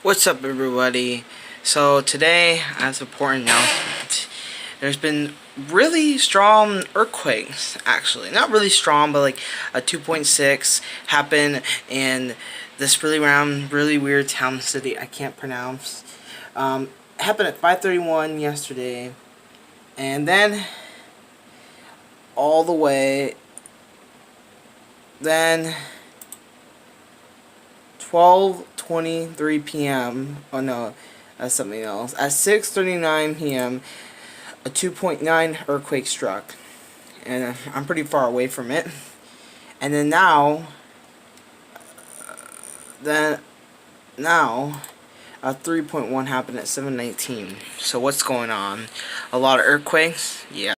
What's up, everybody? So today, as an important announcement, there's been really strong earthquakes. Actually, not really strong, but like a 2.6 happened in this really weird town city I can't pronounce. Happened at 5:31 yesterday, and then all the way, then 12:23 p.m. Oh no, that's something else. At 6:39 p.m., a 2.9 earthquake struck, and I'm pretty far away from it. And then now, a 3.1 happened at 7:19. So what's going on? A lot of earthquakes? Yeah.